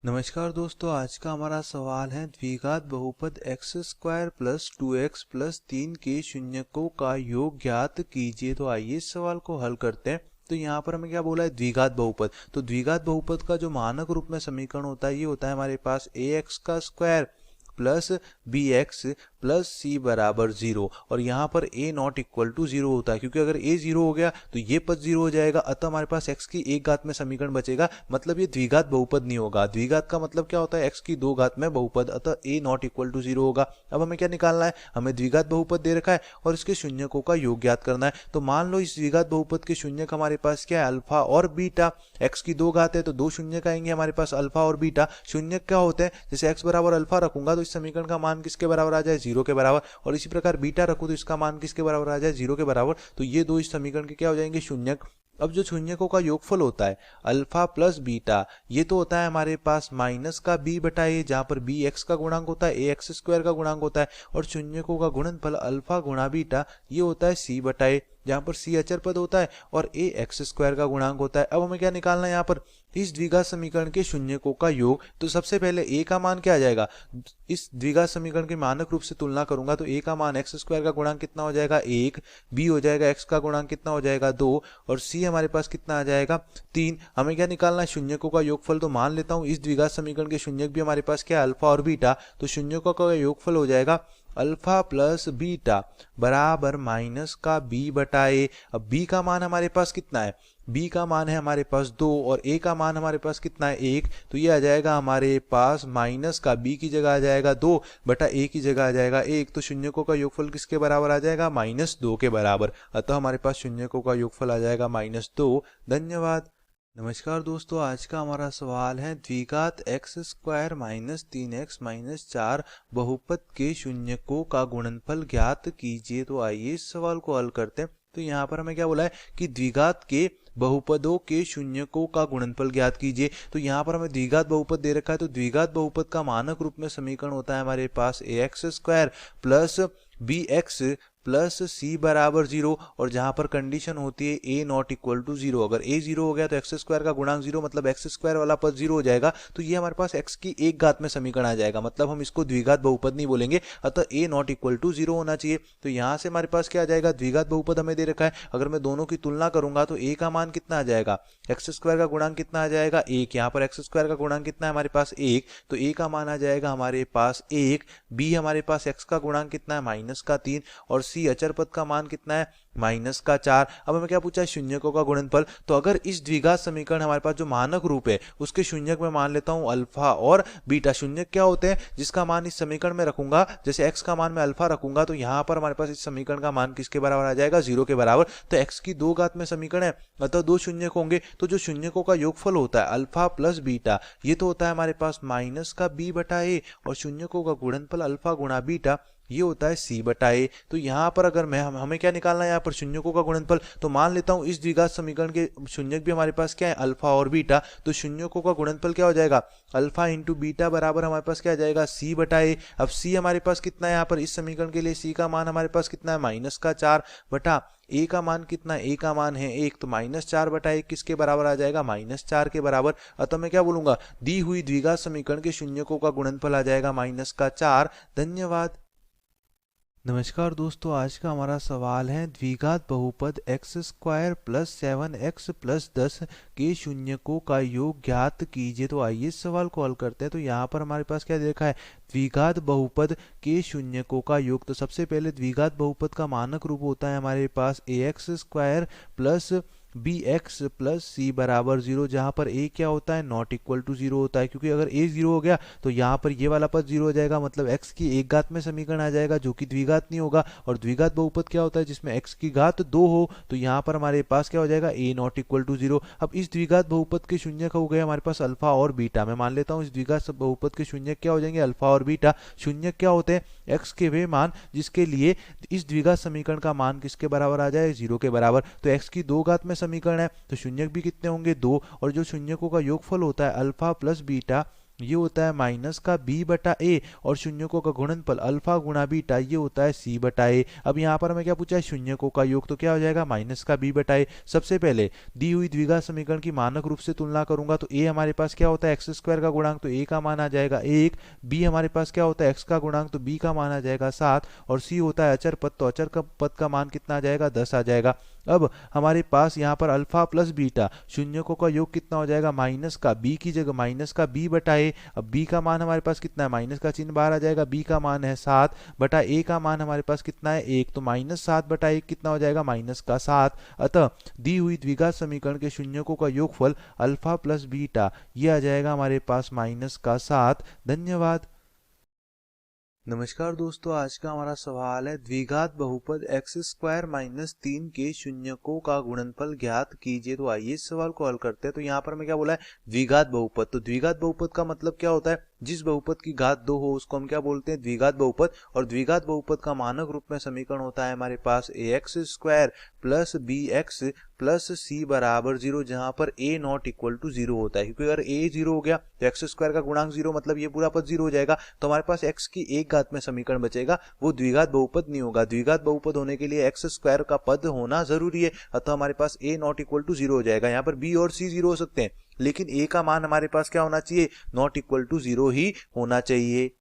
नमस्कार दोस्तों, आज का हमारा सवाल है द्विघात बहुपद x square plus 2x plus 3 के शून्यकों का योग ज्ञात कीजिए। तो आइए इस सवाल को हल करते हैं। तो यहाँ पर हमें क्या बोला है, द्विघात बहुपद। तो द्विघात बहुपद का जो मानक रूप में समीकरण होता है ये होता है हमारे पास ax का square plus bx plus c बराबर 0। और यहाँ पर a नॉट इक्वल टू 0 होता है, क्योंकि अगर a 0 हो गया तो ये पद 0 हो जाएगा, अतः हमारे पास x की एक घात में समीकरण बचेगा, मतलब ये द्विघात बहुपद नहीं होगा। द्विघात का मतलब क्या होता है, x की दो घात में बहुपद, अतः a नॉट इक्वल टू 0 होगा। अब हमें क्या निकालना है, हमें द्विघात बहुपद दे रखा है और इसके शून्यकों का योग ज्ञात करना है। तो मान लो इस द्विघात बहुपद के शून्यक हमारे पास क्या है, अल्फा और बीटा। x की दो घात है तो दो शून्यक आएंगे हमारे पास, अल्फा और बीटा। शून्यक क्या होते हैं, जैसे x बराबर अल्फा रखूंगा तो इस समीकरण का मान किसके बराबर आ जाए, 0 के बराबर। और इसी प्रकार बीटा रखूं तो इसका मान किसके बराबर आ जाए, 0 के बराबर। तो ये दो इस समीकरण के क्या हो जाएंगे, शून्यक। अब जो शून्यकों का योगफल होता है अल्फा प्लस बीटा, ये तो होता है हमारे पास माइनस का b बटा ए, जहां पर b x का गुणांक होता है, a एक्स स्क्वायर का गुणांक होता है। और शून्यकों का गुणनफल अल्फा गुणा बीटा, ये होता है c बटा ए, जहां पर c अचर पद होता है और a एक्स स्क्वायर का गुणांक होता है। अब हमें क्या निकालना है, यहाँ पर इस द्विघात समीकरण के शून्यकों का योग। तो सबसे पहले a का मान क्या आ जाएगा, इस द्विघात समीकरण के मानक रूप से तुलना करूंगा तो a का मान एक्स स्क्वायर का गुणांक कितना हो जाएगा, 1, b हो जाएगा x का गुणांक कितना हो जाएगा, 2, और c हमारे पास कितना आ जाएगा, 3। हमें क्या निकालना है, शून्यकों का योगफल। तो मान लेता हूं इस द्विघात समीकरण के शून्यक भी हमारे पास क्या है, अल्फा और बीटा। तो शून्यकों का योगफल हो जाएगा अल्फा प्लस बीटा बराबर माइनस का b बटा ए। अब b का मान हमारे पास कितना है, b का मान है हमारे पास 2 और a का मान हमारे पास कितना है, 1। तो ये आ जाएगा हमारे पास माइनस का b की जगह आ जाएगा 2 बटा a की जगह आ जाएगा 1। तो शून्यकों का योगफल किसके बराबर आ जाएगा, -2 के बराबर। अतः हमारे पास शून्यकों का योगफल आ जाएगा -2। धन्यवाद। नमस्कार दोस्तों, आज का हमारा सवाल है द्विघात x square minus 3x minus 4 बहुपद के शून्यकों का गुणनफल ज्ञात कीजिए। तो आइए इस सवाल को हल करते हैं। तो यहाँ पर हमें क्या बोला है कि द्विघात के बहुपदों के शून्यकों का गुणनफल ज्ञात कीजिए। तो यहाँ पर हमें द्विघात बहुपद दे रखा है, तो द्विघात बहुपद का मानक रूप में समीकरण होता है हमारे पास ax square plus bx plus c बराबर 0। और जहां पर कंडीशन होती है a नॉट इक्वल टू 0। अगर a 0 हो गया तो एक्स स्क्वायर का गुणांक 0, मतलब एक्स स्क्वायर वाला पद 0 हो जाएगा। तो ये हमारे पास x की एक घात में समीकरण आ जाएगा, मतलब हम इसको द्विघात बहुपद नहीं बोलेंगे। अतः a नॉट इक्वल टू 0 होना चाहिए। तो यहाँ से हमारे पास क्या आ जाएगा, द्विघात बहुपद हमें दे रखा है। अगर मैं दोनों की तुलना करूंगा तो a का मान कितना आ जाएगा, एक्स स्क्वायर का गुणांक कितना आ जाएगा, 1। यहाँ पर एक्स स्क्वायर का गुणांक कितना है हमारे पास, 1। तो a का मान आ जाएगा हमारे पास 1। b हमारे पास x का गुणांक कितना है, -3। और c अचर पद का मान कितना है, -4। अब हमें क्या पूछा है, शून्यकों का गुणनफल। तो अगर इस द्विघात समीकरण हमारे पास जो मानक रूप है उसके शून्यक में मान लेता हूं अल्फा और बीटा। शून्यक क्या होते हैं, जिसका मान इस समीकरण में रखूंगा, जैसे x का मान मैं अल्फा रखूंगा तो यहां पर हमारे पास इस समीकरण का मान किसके बराबर आ जाएगा, 0 के बराबर। तो x की दो घात में समीकरण है, अतः दो शून्यक होंगे। तो जो शून्यकों का योगफल होता है अल्फा प्लस बीटा, ये तो होता है हमारे पास माइनस का b बटा ए, और शून्यकों का गुणनफल अल्फा गुणा बीटा, ये होता है c बटा ए। तो यहाँ पर अगर हमें क्या निकालना है, यहाँ पर शून्यकों का गुणनफल। तो मान लेता हूँ इस द्विघात समीकरण के शून्यक भी हमारे पास क्या है, अल्फा और बीटा। तो शून्यकों का गुणनफल क्या हो जाएगा, अल्फा इंटू बीटा बराबर हमारे पास क्या आ जाएगा, c बटा ए। अब c हमारे पास कितना है, यहाँ पर इस समीकरण के लिए c का मान हमारे पास कितना है, -4 बटा a का मान कितना है, a का मान है 1। तो -4 बटा 1 किसके बराबर आ जाएगा, -4 के बराबर। अतः मैं क्या बोलूंगा, दी हुई द्विघात समीकरण के शून्यकों का गुणनफल आ जाएगा -4। धन्यवाद। नमस्कार दोस्तों, आज का हमारा सवाल है द्विघात बहुपद x square plus 7x plus 10 के शून्यकों का योग ज्ञात कीजिए। तो आइए इस सवाल को हल करते हैं। तो यहाँ पर हमारे पास क्या देखा है, द्विघात बहुपद के शून्यकों का योग। तो सबसे पहले द्विघात बहुपद का मानक रूप होता है हमारे पास ax square plus bx plus c बराबर 0, जहां पर a क्या होता है, नॉट इक्वल टू 0 होता है। क्योंकि अगर a 0 हो गया तो यहाँ पर ये वाला पद 0 हो जाएगा, मतलब x की एक घात में समीकरण आ जाएगा, जो कि द्विघात नहीं होगा। और द्विघात बहुपद क्या होता है, जिसमें x की घात 2 हो। तो यहाँ पर हमारे पास क्या हो जाएगा, a नॉट इक्वल टू 0। अब इस द्विघात बहुपद के शून्यक हो गए हमारे पास अल्फा और बीटा। मैं मान लेता हूँ इस द्विघात बहुपद के शून्यक क्या हो जाएंगे, अल्फा और बीटा। शून्यक क्या होते हैं, x के वे मान जिसके लिए इस द्विघात समीकरण का मान किसके बराबर आ जाए, 0 के बराबर। तो x की दो घात में समीकरण है, तो शून्यक भी कितने होंगे, 2। और जो शून्यकों का योगफल होता है अल्फा प्लस बीटा, ये होता है माइनस का b बटा a, और शून्यकों का गुणनफल अल्फा गुणा बीटा ये होता है c बटा a। अब यहाँ पर हमें क्या पूछा है, शून्यकों का योग, तो क्या हो जाएगा माइनस का b बटा a। सबसे पहले दी हुई द्विघात समीकरण की मानक रूप से तुलना करूंगा, तो a हमारे पास क्या होता है एक्स स्क्वायर का गुणांक, तो a का मान आ जाएगा 1, b हमारे पास क्या होता है x का गुणांक, तो b का मान आ जाएगा 7, और c होता है अचर पद, तो अचर का पद का मान कितना आ जाएगा 10 आ जाएगा। अब हमारे पास यहाँ पर अल्फा प्लस बीटा शून्यकों का योग कितना हो जाएगा, माइनस का b की जगह माइनस का b बटा a। अब b का मान हमारे पास कितना है, माइनस का चिन्ह बाहर आ जाएगा, b का मान है 7 बटा a का मान हमारे पास कितना है 1, तो माइनस 7 बटा 1 कितना हो जाएगा, माइनस का 7। अतः दी हुई द्विघात समीकरण के शून्यकों का योगफल अल्फा प्लस बीटा ये आ जाएगा हमारे पास माइनस का 7। धन्यवाद। नमस्कार दोस्तों, आज का हमारा सवाल है द्विघात बहुपद एक्स स्क्वायर माइनस 3 के शून्यकों का गुणनफल ज्ञात कीजिए। तो आइए इस सवाल को हल करते हैं। तो यहाँ पर हमें क्या बोला है, द्विघात बहुपद। तो द्विघात बहुपद का मतलब क्या होता है, जिस बहुपद की घात 2 हो उसको हम क्या बोलते हैं, द्विघात बहुपद। और द्विघात बहुपद का मानक रूप में समीकरण होता है हमारे पास a x square plus b x plus c बराबर 0, जहां पर a नॉट इक्वल टू 0 होता है, क्योंकि अगर a 0 हो गया तो एक्स स्क्वायर का गुणांक 0, मतलब ये पूरा पद 0 हो जाएगा। तो हमारे पास x की एक घात में समीकरण बचेगा, वो द्विघात बहुपद नहीं होगा। द्विघात बहुपद होने के लिए एक्स स्क्वायर का पद होना जरूरी है, अतः हमारे पास a नॉट इक्वल टू 0 हो जाएगा। यहाँ पर b और c 0 हो सकते हैं, लेकिन a का मान हमारे पास क्या होना चाहिए, नॉट इक्वल टू 0 ही होना चाहिए।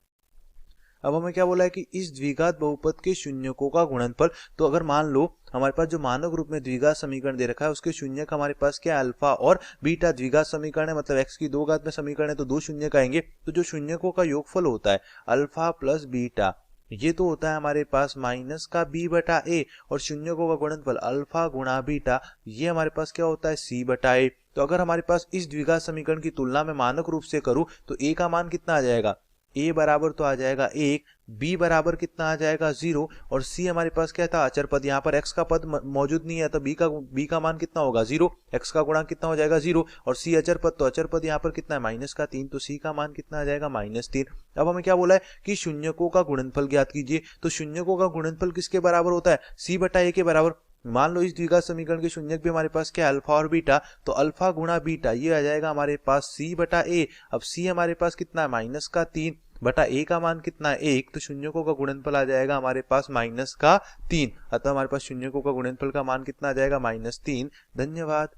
अब हमें क्या बोला है कि इस द्विघात बहुपद के शून्यकों का गुणनफल। तो अगर मान लो हमारे पास जो मानक रूप में द्विघात समीकरण दे रखा है उसके शून्यक हमारे पास क्या है, अल्फा और बीटा द्विघात समीकरण है, मतलब x की 2 घात में समीकरण है, तो 2 शून्यक आएंगे। तो जो शून्यकों का योगफल होता है अल्फा प्लस बीटा ये तो होता है हमारे पास माइनस का b बटा a, और शून्यकों का गुणनफल अल्फा गुणा बीटा ये हमारे पास क्या होता है c बटा a। तो अगर हमारे पास इस द्विघात समीकरण की तुलना में मानक रूप से करूं तो a का मान कितना आ जाएगा, a बराबर तो आ जाएगा 1, b बराबर कितना आ जाएगा 0, और c हमारे पास क्या था अचर पद, यहाँ पर x का पद मौजूद नहीं है, तो b का मान कितना होगा 0, x का गुणांक कितना हो जाएगा 0, और c अचर पद, तो अचर पद यहाँ पर कितना है माइनस का 3, तो c का मान कितना आ जाएगा -3। अब हमें क्या बोला है कि शून्यकों का गुणनफल ज्ञात कीजिए। तो शून्यकों का गुणनफल किसके बराबर होता है, c बटा a के बराबर। मान लो इस द्विघात समीकरण के शून्यक भी हमारे पास क्या है, अल्फा और बीटा, तो अल्फा गुणा बीटा ये आ जाएगा हमारे पास c बटा a। अब c हमारे पास कितना है माइनस का 3 बटा a का मान कितना है 1, तो शून्यकों का गुणनफल आ जाएगा हमारे पास माइनस का 3। अतः हमारे पास शून्यकों का गुणनफल का मान कितना आ जाएगा -3। धन्यवाद।